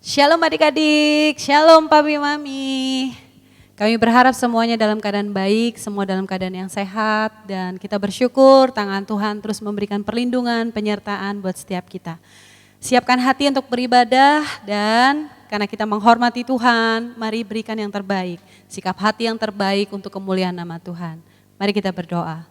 Shalom adik-adik, shalom papi mami. Kami berharap semuanya dalam keadaan baik, semua dalam keadaan yang sehat. Dan kita bersyukur tangan Tuhan terus memberikan perlindungan, penyertaan buat setiap kita. Siapkan hati untuk beribadah dan karena kita menghormati Tuhan, mari berikan yang terbaik. Sikap hati yang terbaik untuk kemuliaan nama Tuhan. Mari kita berdoa.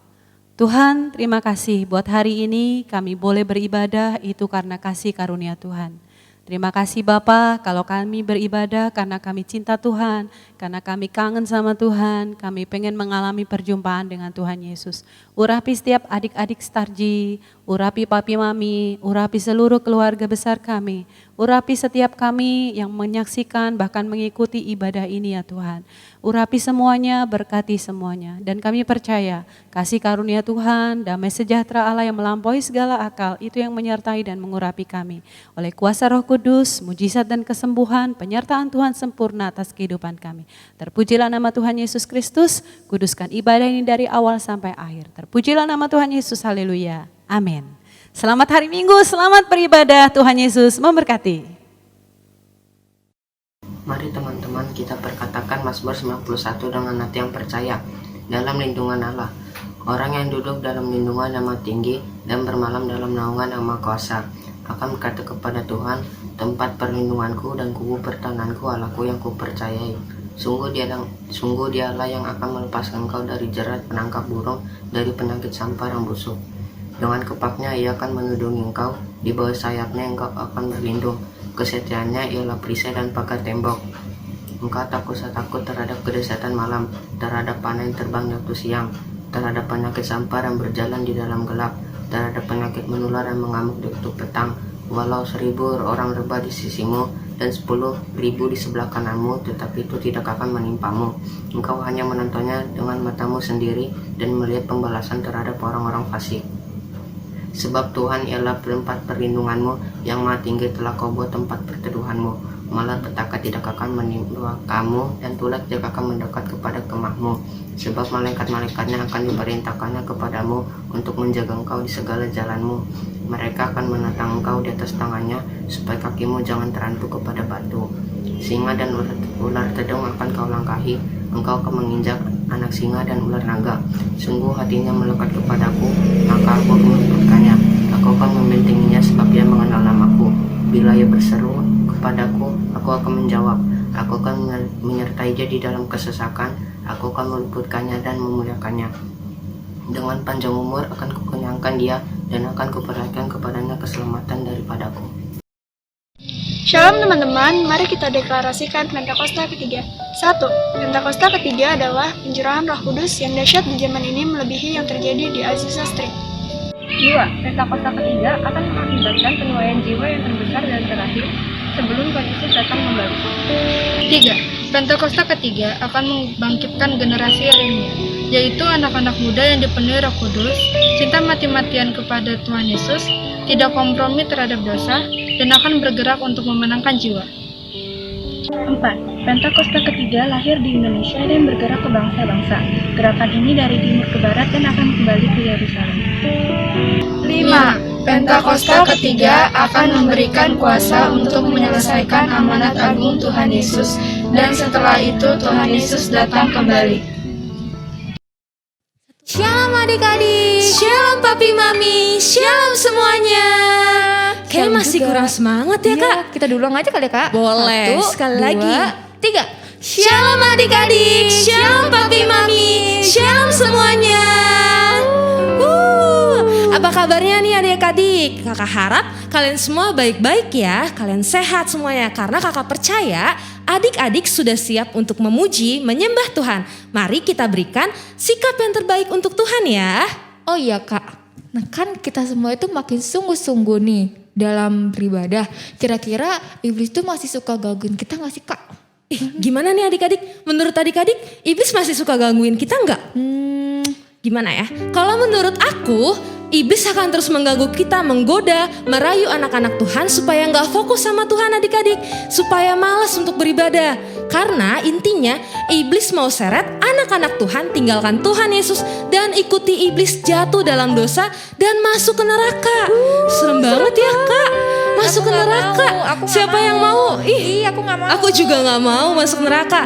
Tuhan, terima kasih buat hari ini kami boleh beribadah itu karena kasih karunia Tuhan. Terima kasih Bapa, kalau kami beribadah karena kami cinta Tuhan, karena kami kangen sama Tuhan, kami pengen mengalami perjumpaan dengan Tuhan Yesus. Urapi setiap adik-adik Starji, urapi papi mami, urapi seluruh keluarga besar kami, urapi setiap kami yang menyaksikan bahkan mengikuti ibadah ini ya Tuhan. Urapi semuanya, berkati semuanya. Dan kami percaya kasih karunia Tuhan, damai sejahtera Allah yang melampaui segala akal, itu yang menyertai dan mengurapi kami. Oleh kuasa Roh Kudus, mujizat dan kesembuhan, penyertaan Tuhan sempurna atas kehidupan kami. Terpujilah nama Tuhan Yesus Kristus, kuduskan ibadah ini dari awal sampai akhir. Terpujilah nama Tuhan Yesus, haleluya, amin. Selamat hari Minggu, selamat beribadah, Tuhan Yesus memberkati. Mari teman-teman kita perkatakan Mazmur 91 dengan hati yang percaya dalam lindungan Allah. Orang yang duduk dalam lindungan yang Maha Tinggi dan bermalam dalam naungan yang Maha Kuasa akan berkata kepada Tuhan, tempat perlindunganku dan kubu pertahananku, Allahku yang kupercayai. Sungguh dialah yang akan melepaskan engkau dari jerat penangkap burung, dari penyakit sampar yang busuk. Dengan kepaknya ia akan melindungi engkau, di bawah sayapnya engkau akan berlindung. Kesetiaannya ialah perisai dan pagar tembok. Engkau tak usah takut terhadap kedahsyatan malam, terhadap panah yang terbang di waktu siang, terhadap penyakit sampar yang berjalan di dalam gelap, terhadap penyakit menular yang mengamuk di waktu petang. Walau 1000 orang rebah di sisimu dan 10.000 di sebelah kananmu, tetapi itu tidak akan menimpamu. Engkau hanya menontonnya dengan matamu sendiri dan melihat pembalasan terhadap orang-orang fasik. Sebab Tuhan ialah tempat perlindunganmu, yang Maha Tinggi telah kau buat tempat perteduhanmu. Malah petaka tidak akan menimpa kamu, dan tulah tidak akan mendekat kepada kemahmu. Sebab malaikat-malaikatnya akan diperintahkannya kepadamu untuk menjaga engkau di segala jalanmu. Mereka akan menatang engkau di atas tangannya, supaya kakimu jangan terantuk kepada batu. Singa dan ular tedung akan kau langkahi, engkau akan menginjak anak singa dan ular naga. Sungguh hatinya melekat kepadaku, maka aku akan meluputkannya. Aku akan membentenginya sebab ia mengenal namaku. Bila ia berseru kepadaku, aku akan menjawab. Aku akan menyertai dia di dalam kesesakan. Aku akan meluputkannya dan memuliakannya. Dengan panjang umur akan kukenyangkan dia, dan akan kuperlihatkan kepadanya keselamatan daripadaku. Shalom teman-teman, mari kita deklarasikan Pentakosta ketiga. 1. Pentakosta ketiga adalah pencurahan Roh Kudus yang dahsyat di zaman ini melebihi yang terjadi di Aziza Street. 2. Pentakosta ketiga akan mengakibatkan penuaian jiwa yang terbesar dan terakhir sebelum Tuhan Yesus datang kembali. 3. Pentakosta ketiga akan membangkitkan generasi lainnya, yaitu anak-anak muda yang dipenuhi Roh Kudus, cinta mati-matian kepada Tuhan Yesus, tidak kompromi terhadap dosa, dan akan bergerak untuk memenangkan jiwa. 4. Pentakosta ketiga lahir di Indonesia dan bergerak ke bangsa-bangsa. Gerakan ini dari timur ke barat dan akan kembali ke Yerusalem. 5. Pentakosta ketiga akan memberikan kuasa untuk menyelesaikan amanat agung Tuhan Yesus, dan setelah itu Tuhan Yesus datang kembali. Shalom adik-adik, shalom papi mami, shalom semuanya. Kayak masih kurang semangat ya kak? Kita dulu aja kali ya kak. Boleh, 1, sekali 2, lagi 3. Shalom adik-adik, shalom papi mami, shalom semuanya. Apa kabarnya nih adik-adik? Kakak harap kalian semua baik-baik ya. Kalian sehat semuanya karena kakak percaya adik-adik sudah siap untuk memuji, menyembah Tuhan. Mari kita berikan sikap yang terbaik untuk Tuhan ya. Oh iya kak, nah kan kita semua itu makin sungguh-sungguh nih dalam beribadah. Kira-kira iblis tuh masih suka gangguin kita gak sih kak? Gimana nih adik-adik? Menurut adik-adik iblis masih suka gangguin kita nggak? Gimana ya? Kalau menurut aku, iblis akan terus mengganggu kita, menggoda, merayu anak-anak Tuhan supaya nggak fokus sama Tuhan adik-adik, supaya malas untuk beribadah. Karena intinya iblis mau seret anak-anak Tuhan tinggalkan Tuhan Yesus dan ikuti iblis jatuh dalam dosa dan masuk ke neraka. Serem banget ya kak. masuk ke nggak neraka. mau, aku nggak Siapa yang mau? Ih, aku nggak mau. aku juga nggak mau masuk neraka.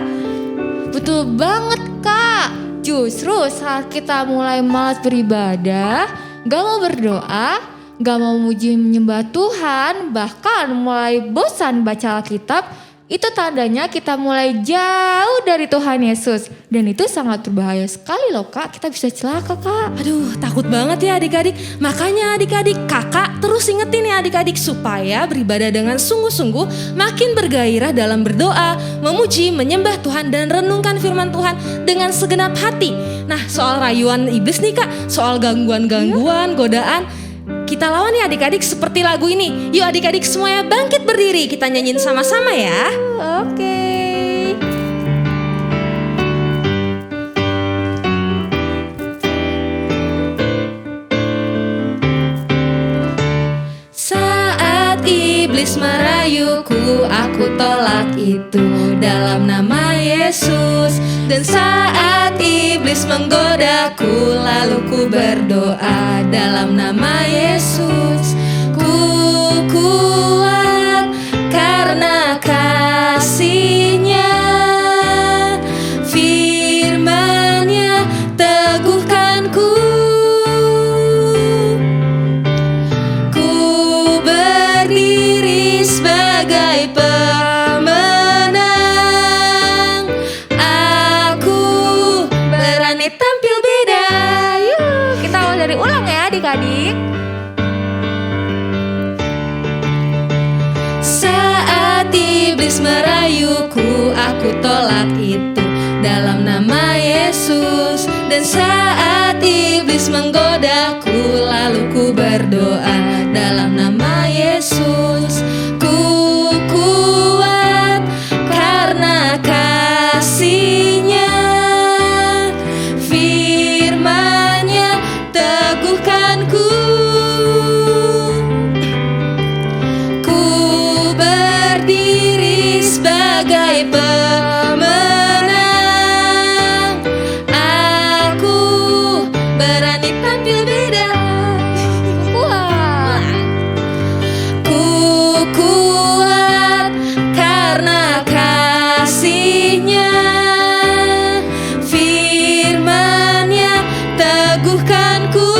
Betul banget Kak. Justru saat kita mulai malas beribadah, gak mau berdoa, gak mau muji menyembah Tuhan, bahkan mulai bosan baca Alkitab, itu tandanya kita mulai jauh dari Tuhan Yesus. Dan itu sangat berbahaya sekali loh Kak, kita bisa celaka Kak. Aduh, takut banget ya adik-adik. Makanya adik-adik, kakak terus ingetin ya adik-adik supaya beribadah dengan sungguh-sungguh, makin bergairah dalam berdoa, memuji, menyembah Tuhan dan renungkan firman Tuhan dengan segenap hati. Nah, soal rayuan iblis nih Kak, soal gangguan-gangguan, godaan, kita lawan ya adik-adik seperti lagu ini. Yuk adik-adik semuanya bangkit berdiri, kita nyanyiin sama-sama ya. Oke. Saat iblis merayuku, aku tolak itu dalam nama Yesus. Dan saat iblis menggodaku, lalu ku berdoa dalam nama Yesus. Ku kuat karena kasih-Nya, firman-Nya teguhkanku. Ku berdiri sebagai pemenang. Aku berani tampil beda. Yuk, kita awal dari ulang ya adik-adik. Saat iblis merayuku, aku tolak itu dalam nama Yesus. Dan saat iblis menggodaku, lalu ku berdoa dalam nama Yesus. Ku kuat karena kasih-Nya, firman-Nya teguhkanku. Ku berdiri sebagai pemenang. Aku berani tampil beda. Wah. Ku kuat karena kasih-Nya, firman-Nya teguhkanku.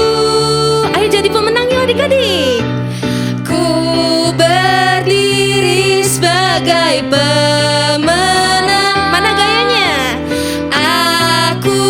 Ayo jadi pemenang yuk adik-adik. Ku berdiri sebagai pemenang. Mana gayanya? Aku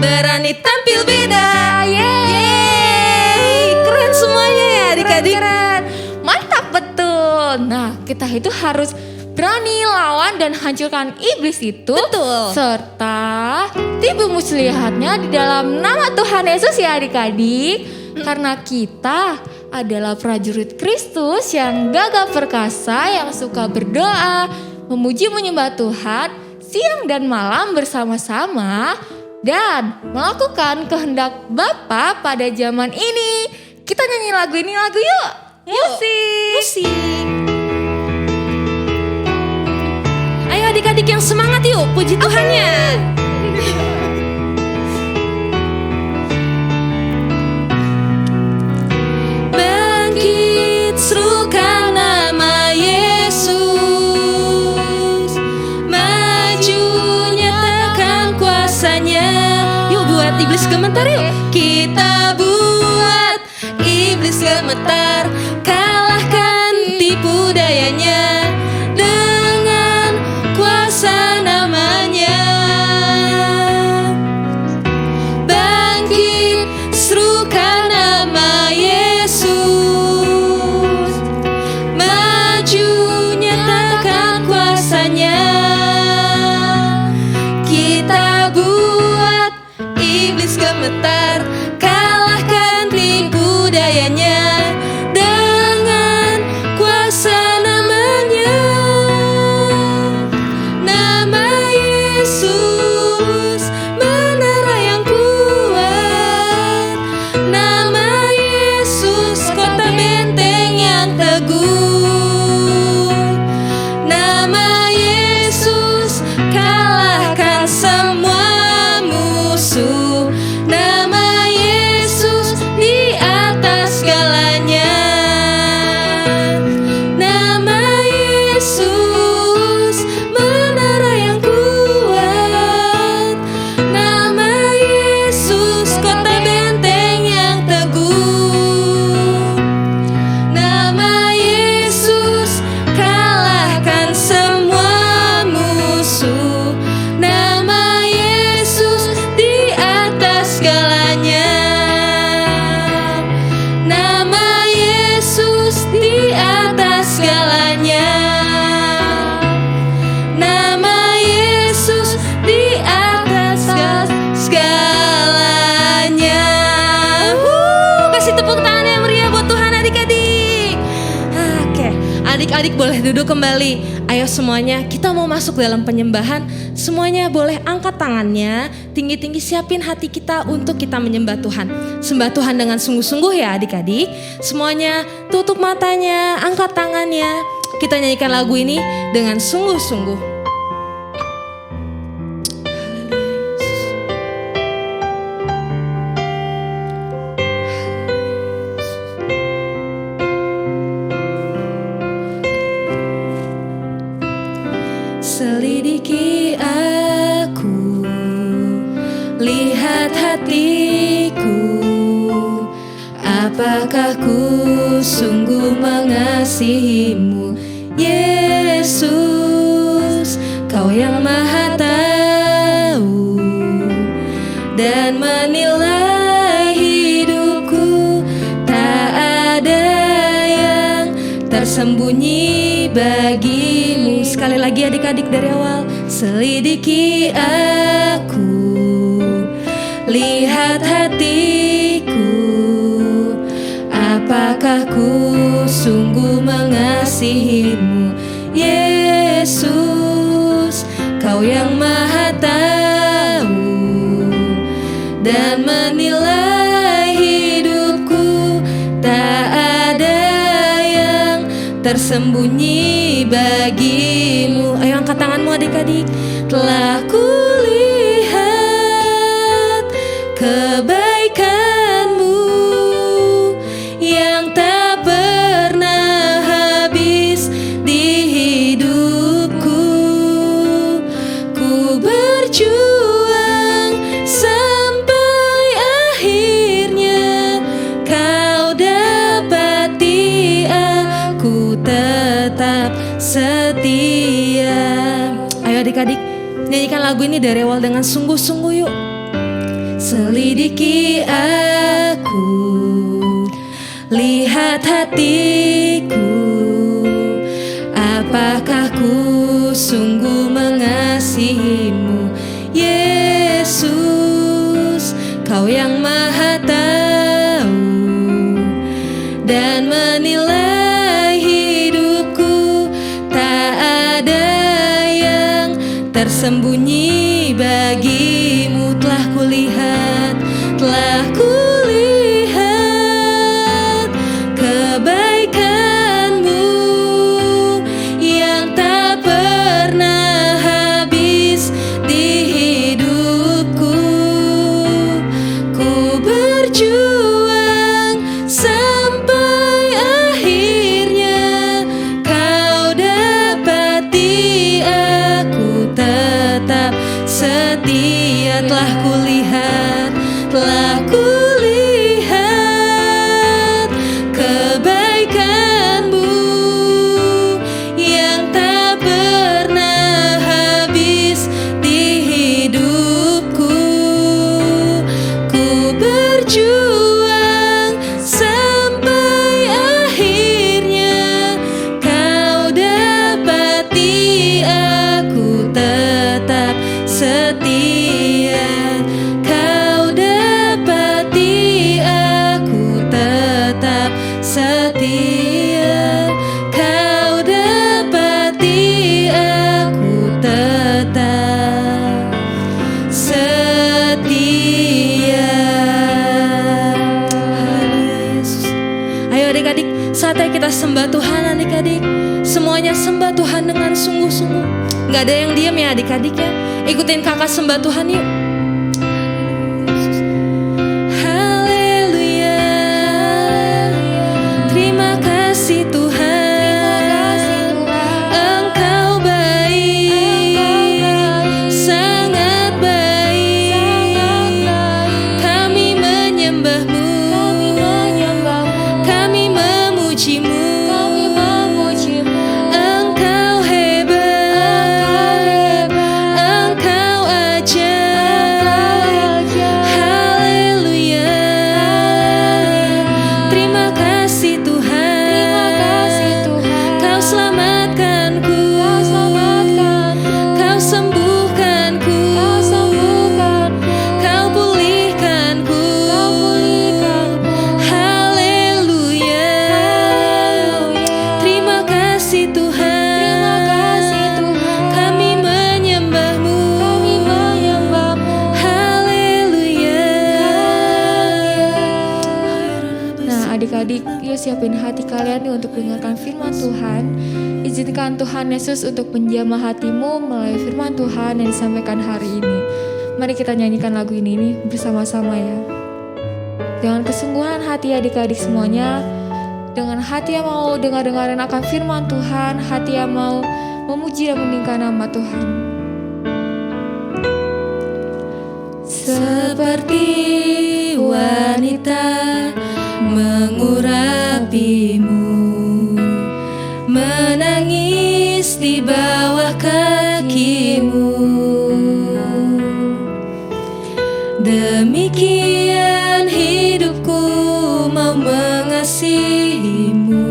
berani tampil beda. Yeay. Keren semuanya ya adik-adik. Keren. Mantap betul. Nah, kita itu harus berani lawan dan hancurkan iblis itu. Betul. Serta tibu muslihatnya di dalam nama Tuhan Yesus ya adik-adik. Karena kita adalah prajurit Kristus yang gagah perkasa, yang suka berdoa, memuji menyembah Tuhan siang dan malam bersama-sama dan melakukan kehendak Bapa pada zaman ini. Kita nyanyi lagu ini yuk. Musik. Ayo adik-adik yang semangat yuk, puji Tuhannya. Bangkit, serukan nama Yesus. Maju, nyatakan kuasa-Nya. Yuk buat iblis gemetar yuk. Kita buat iblis gemetar, kalahkan tipu dayanya dengan kuasa namanya. Bangkit, serukan nama Yesus. Maju, nyatakan kuasa-Nya. Kita buat iblis gemetar, kalahkan tipu dayanya dengan kuasa namanya. Nama Yesus, menara yang kuat. Nama Yesus, kota benteng yang teguh. Nama Yesus, kalahkan semua musuh. Nama adik-adik boleh duduk kembali. Ayo semuanya, kita mau masuk dalam penyembahan. Semuanya boleh angkat tangannya, tinggi-tinggi siapin hati kita untuk kita menyembah Tuhan. Sembah Tuhan dengan sungguh-sungguh ya adik-adik. Semuanya tutup matanya, angkat tangannya. Kita nyanyikan lagu ini dengan sungguh-sungguh. Selidiki aku, lihat hatiku, apakah ku sungguh mengasihimu, Yesus, Kau yang Maha Tahu dan menilai hidupku, tak ada yang tersembunyi bagimu. Sekali lagi adik-adik dari awal. Selidiki aku, lihat hatiku, apakah ku sungguh mengasihimu, Yesus, Kau yang Maha Tahu dan menilai hidupku, tak ada yang tersembunyi bagimu. Ayo angkat tanganmu adik-adik. Telah kulihat kebaikanmu yang tak pernah habis di hidupku. Ku berjuang sampai akhirnya Kau dapati aku tetap setia. Ayo adik-adik, nyanyikan lagu ini dari awal dengan sungguh-sungguh yuk. Selidiki aku, lihat hatiku, apakah ku sungguh mengasihimu, Yesus, Kau yang Maha Tahu dan menilai hidupku, tak ada yang tersembunyi bagimu. Telah kulihat kebaikanmu yang tak pernah habis di hidupku. Ku berjuang sampai akhirnya Kau dapati aku tetap setia. Telah kulihat kebaikanmu yang tak pernah habis di hidupku. Ku berjuang sampai akhirnya Kau dapati aku tetap setia. Kau dapati aku tetap setia. Kau dapati aku tetap setia. Haleluya Yesus. Ayo adik-adik, saatnya kita sembah Tuhan adik-adik. Semuanya sembah Tuhan dengan sungguh-sungguh. Gak ada yang diam ya adik-adik ya. Ikutin kakak sembah Tuhan yuk. Haleluya. Terima kasih Tuhan. Engkau baik, sangat baik. Kami menyembah-Mu, kami memuji-Mu. Engkau hebat, Engkau ajaib. Haleluya. Terima kasih Tuhan. siapin hati kalian nih untuk dengarkan firman Tuhan. Izinkan Tuhan Yesus untuk menjamah hatimu melalui firman Tuhan yang disampaikan hari ini. Mari kita nyanyikan lagu ini nih bersama-sama ya. Dengan kesungguhan hati adik-adik semuanya, dengan hati yang mau dengar-dengarin akan firman Tuhan, hati yang mau memuji dan meninggikan nama Tuhan. Seperti wanita mengurapimu, menangis di bawah kakimu. Demikian hidupku mau mengasihimu,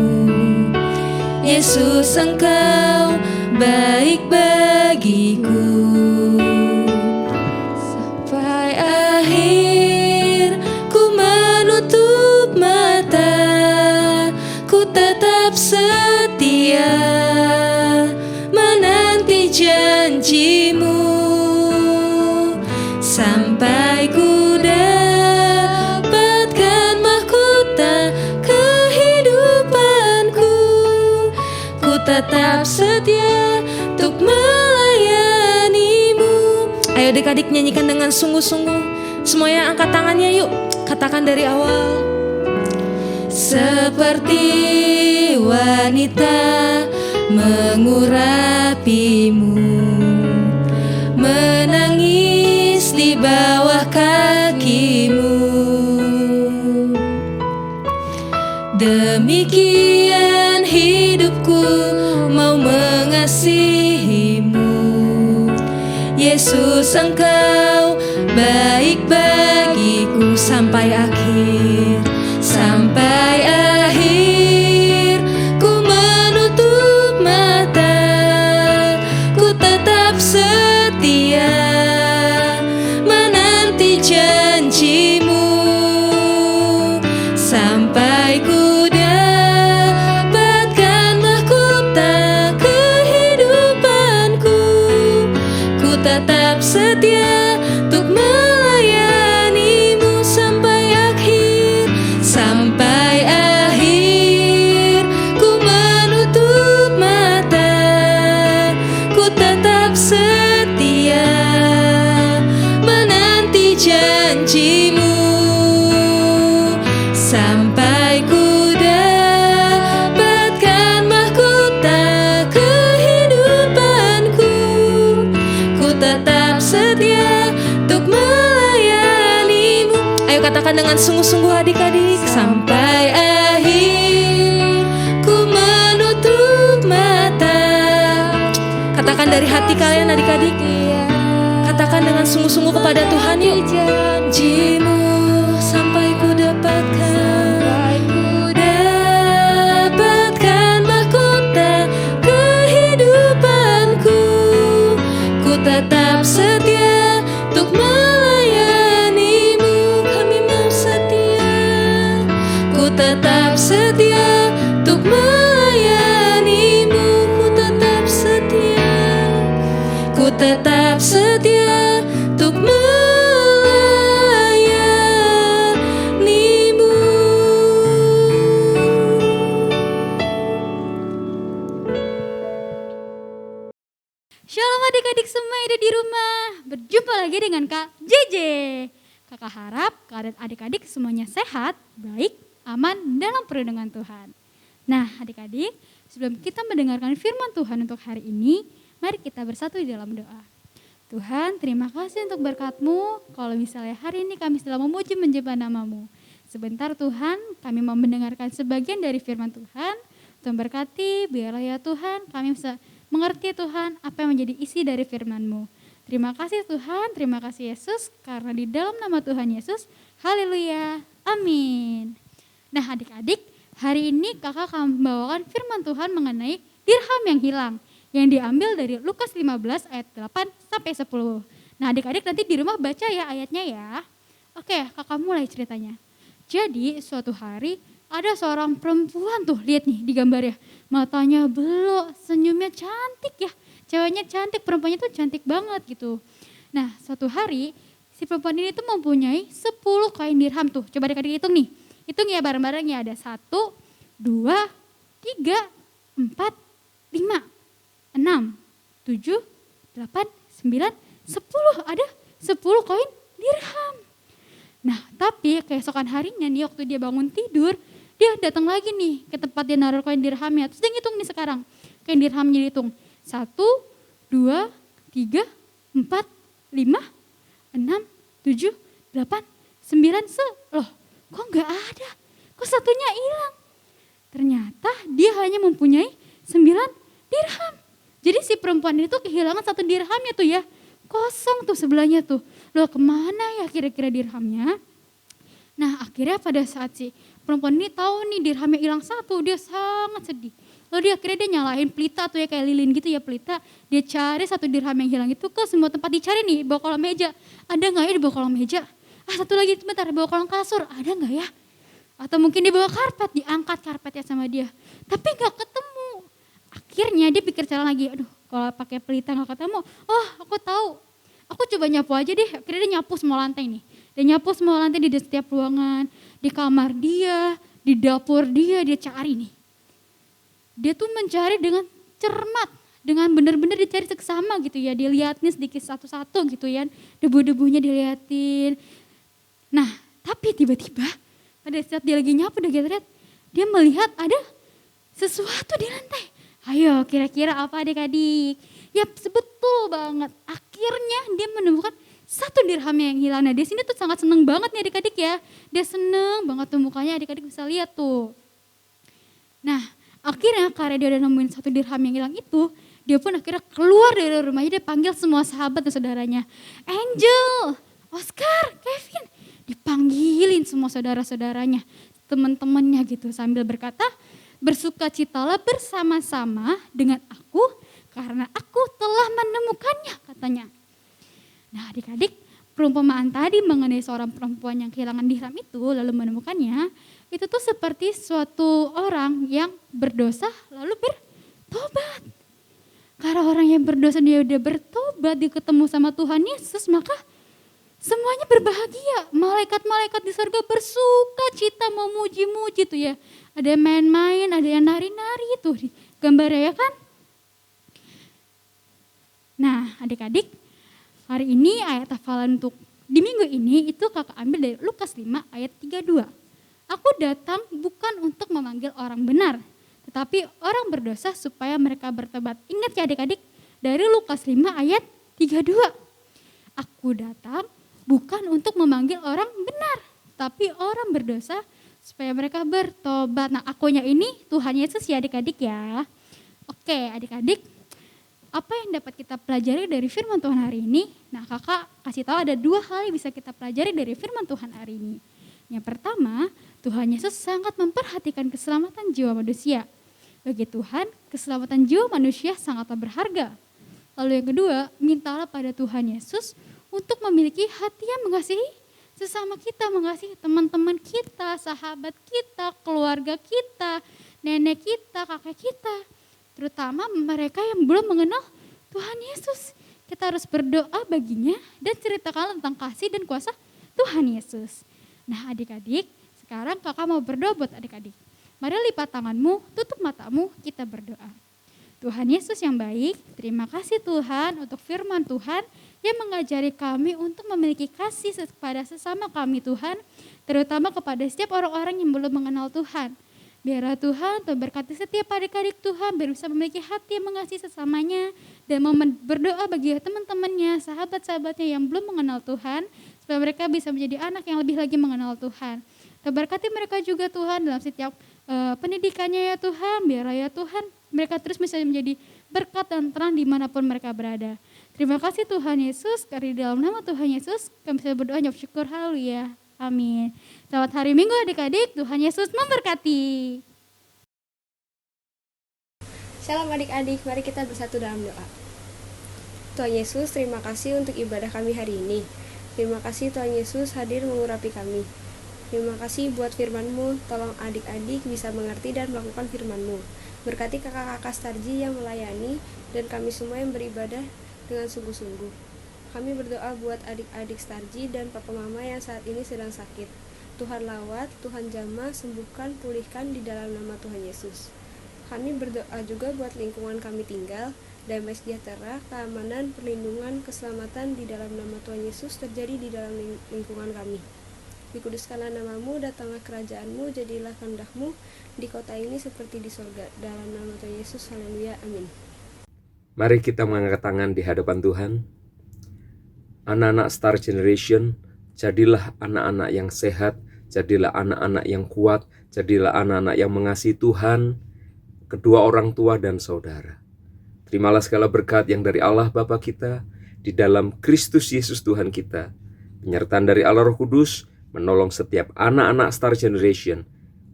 Yesus Engkau baik bagiku. Sampai akhir ku menutup mata, ku tetap setia menanti janjimu. Sampai ku dapatkan mahkota kehidupanku, ku tetap setia untuk melayanimu. Ayo adik-adik nyanyikan dengan sungguh-sungguh. Semuanya angkat tangannya yuk. Katakan dari awal. Seperti wanita mengurapimu, menangis di bawah kakimu. Demikian hidupku mau mengasihimu, Yesus Engkau baik bagiku. Sampai akhir, sampai akhir ku menutup mata, ku tetap setia menanti janjimu. Sampai ku dapatkan mahkota kehidupanku, ku tetap setia untuk melayanimu. Sampai akhir, sampai akhir ku menutup mata, ku tetap setia menanti janjimu. Sampai ku dapatkan mahkota kehidupanku, ku tetap setia untuk melayanimu. Ayo katakan dengan sungguh-sungguh adik-adik. Sampai akhir ku menutup mata. Katakan dari hati kalian adik-adik. Katakan dengan sungguh-sungguh kepada Tuhan yuk. Janjimu sampai ku dapatkan mahkota kehidupanku, ku tetap setia untuk melayanimu. Kami mau setia, ku tetap setia untuk melayanimu. Ku tetap setia, ku tetap setia untuk melayanimu. Shalom adik-adik semua yang ada di rumah. Berjumpa lagi dengan Kak JJ. Kakak harap keadaan adik-adik semuanya sehat, baik, aman dalam perlindungan Tuhan. Nah adik-adik, sebelum kita mendengarkan firman Tuhan untuk hari ini, mari kita bersatu di dalam doa. Tuhan, terima kasih untuk berkat-Mu. Kalau misalnya hari ini kami sedang memuji menyembah nama-Mu. Sebentar Tuhan, kami mau mendengarkan sebagian dari firman Tuhan. Tuhan berkati, biarlah ya Tuhan kami bisa mengerti Tuhan apa yang menjadi isi dari firman-Mu. Terima kasih Tuhan, terima kasih Yesus, karena di dalam nama Tuhan Yesus, haleluya, amin. Nah adik-adik, hari ini kakak akan membawakan firman Tuhan mengenai dirham yang hilang, yang diambil dari Lukas 15 ayat 8-10. Nah adik-adik nanti di rumah baca ya ayatnya ya. Oke, kakak mulai ceritanya. Jadi suatu hari ada seorang perempuan tuh, lihat nih di gambar ya. Matanya belok, senyumnya cantik ya. Ceweknya cantik, perempuannya tuh cantik banget gitu. Nah suatu hari si perempuan ini tuh mempunyai 10 kain dirham tuh. Coba adik-adik hitung nih. Hitung ya bareng-bareng ya, ada 1, 2, 3, 4, 5, 6, 7, 8, 9, 10. Ada 10 koin dirham. Nah, tapi keesokan harinya nih waktu dia bangun tidur, dia datang lagi nih ke tempat dia naruh koin dirhamnya. Terus dia ngitung nih sekarang. Koin dirhamnya dihitung. 1, 2, 3, 4, 5, 6, 7, 8, 9, loh kok nggak ada? Kok satunya hilang? Ternyata dia hanya mempunyai 9 dirham. Jadi si perempuan itu kehilangan 1 dirhamnya tuh ya. Kosong tuh sebelahnya tuh. Loh kemana ya kira-kira dirhamnya? Nah akhirnya pada saat si perempuan ini tahu nih dirhamnya hilang 1, dia sangat sedih. Lalu dia akhirnya dia nyalahin pelita tuh ya kayak lilin gitu ya pelita. Dia cari 1 dirham yang hilang itu ke semua tempat dicari nih. Bawah kolong meja, ada gak ya di bawah kolong meja? Satu lagi sebentar, di bawah kolong kasur, ada gak ya? Atau mungkin di bawah karpet, diangkat karpetnya sama dia. Tapi gak ketemu. Akhirnya dia pikir cara lagi, aduh kalau pakai pelita gak ketemu, oh aku tahu. Aku coba nyapu aja deh, akhirnya dia nyapu semua lantai nih. Dia nyapu semua lantai di setiap ruangan, di kamar dia, di dapur dia cari nih. Dia tuh mencari dengan cermat, dengan benar-benar dicari seksama gitu ya. Dia liatin sedikit satu-satu gitu ya, debu-debunya diliatin. Nah tapi tiba-tiba pada saat dia lagi nyapu dia melihat ada sesuatu di lantai. Ayo kira-kira apa adik-adik? Ya betul banget. Akhirnya dia menemukan 1 dirham yang hilang. Nah di sini tuh sangat seneng banget nih adik-adik ya. Dia seneng banget tuh mukanya, adik-adik bisa lihat tuh. Nah akhirnya karena dia udah nemuin 1 dirham yang hilang itu, dia pun akhirnya keluar dari rumahnya, dia panggil semua sahabat dan saudaranya. Angel, Oscar, Kevin, dipanggilin semua saudara-saudaranya, teman-temannya gitu sambil berkata, bersukacitalah bersama-sama dengan aku karena aku telah menemukannya katanya. Nah adik-adik, perumpamaan tadi mengenai seorang perempuan yang kehilangan dirham itu lalu menemukannya, itu tuh seperti suatu orang yang berdosa lalu bertobat. Karena orang yang berdosa dia udah bertobat, dia ketemu sama Tuhan Yesus, maka semuanya berbahagia. Malaikat-malaikat di surga bersuka cita memuji-muji tuh ya. Ada yang main-main, ada yang nari-nari tuh gambarnya ya kan. Nah adik-adik, hari ini ayat hafalan untuk di minggu ini itu kakak ambil dari Lukas 5 ayat 32. Aku datang bukan untuk memanggil orang benar, tetapi orang berdosa supaya mereka bertobat. Ingat ya adik-adik, dari Lukas 5 ayat 32. Aku datang bukan untuk memanggil orang benar, tapi orang berdosa supaya mereka bertobat. Nah akunya ini Tuhan Yesus ya adik-adik ya. Oke adik-adik, apa yang dapat kita pelajari dari firman Tuhan hari ini? Nah kakak kasih tahu ada 2 hal yang bisa kita pelajari dari firman Tuhan hari ini. Yang pertama, Tuhan Yesus sangat memperhatikan keselamatan jiwa manusia. Bagi Tuhan, keselamatan jiwa manusia sangatlah berharga. Lalu yang kedua, mintalah pada Tuhan Yesus untuk memiliki hati yang mengasihi sesama kita, mengasihi teman-teman kita, sahabat kita, keluarga kita, nenek kita, kakek kita. Terutama mereka yang belum mengenal Tuhan Yesus. Kita harus berdoa baginya dan ceritakan tentang kasih dan kuasa Tuhan Yesus. Nah adik-adik, sekarang kakak mau berdoa buat adik-adik. Mari lipat tanganmu, tutup matamu, kita berdoa. Tuhan Yesus yang baik, terima kasih Tuhan untuk firman Tuhan yang mengajari kami untuk memiliki kasih kepada sesama kami Tuhan, terutama kepada setiap orang-orang yang belum mengenal Tuhan. Biarlah Tuhan berkati setiap adik-adik Tuhan biar bisa memiliki hati yang mengasihi sesamanya dan mau berdoa bagi teman-temannya, sahabat-sahabatnya yang belum mengenal Tuhan supaya mereka bisa menjadi anak yang lebih lagi mengenal Tuhan. Berkati mereka juga Tuhan dalam setiap pendidikannya ya Tuhan, biarlah ya Tuhan mereka terus bisa menjadi berkat dan terang dimanapun mereka berada. Terima kasih Tuhan Yesus, karena di dalam nama Tuhan Yesus kami bisa berdoa nyap syukur, haleluya. Amin. Selamat hari Minggu adik-adik, Tuhan Yesus memberkati. Shalom adik-adik, mari kita bersatu dalam doa. Tuhan Yesus, terima kasih untuk ibadah kami hari ini. Terima kasih Tuhan Yesus hadir mengurapi kami. Terima kasih buat firman-Mu, tolong adik-adik bisa mengerti dan melakukan firman-Mu. Berkati kakak-kakak Starji yang melayani dan kami semua yang beribadah dengan sungguh-sungguh. Kami berdoa buat adik-adik Starji dan papa mama yang saat ini sedang sakit. Tuhan lawat, Tuhan jamah, sembuhkan, pulihkan di dalam nama Tuhan Yesus. Kami berdoa juga buat lingkungan kami tinggal, damai sejahtera, keamanan, perlindungan, keselamatan di dalam nama Tuhan Yesus terjadi di dalam lingkungan kami. Dikuduskanlah namamu, datanglah kerajaanmu, jadilah kehendakmu di kota ini seperti di sorga. Dalam nama Tuhan Yesus, haleluya, amin. Mari kita mengangkat tangan di hadapan Tuhan. Anak-anak Star Generation, jadilah anak-anak yang sehat, jadilah anak-anak yang kuat, jadilah anak-anak yang mengasihi Tuhan, kedua orang tua dan saudara. Terimalah segala berkat yang dari Allah Bapa kita, di dalam Kristus Yesus Tuhan kita. Penyertaan dari Allah Roh Kudus menolong setiap anak-anak Star Generation,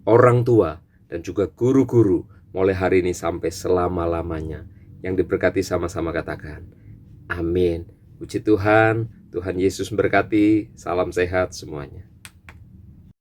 orang tua, dan juga guru-guru mulai hari ini sampai selama-lamanya. Yang diberkati sama-sama katakan, amin. Puji Tuhan, Tuhan Yesus memberkati, salam sehat semuanya.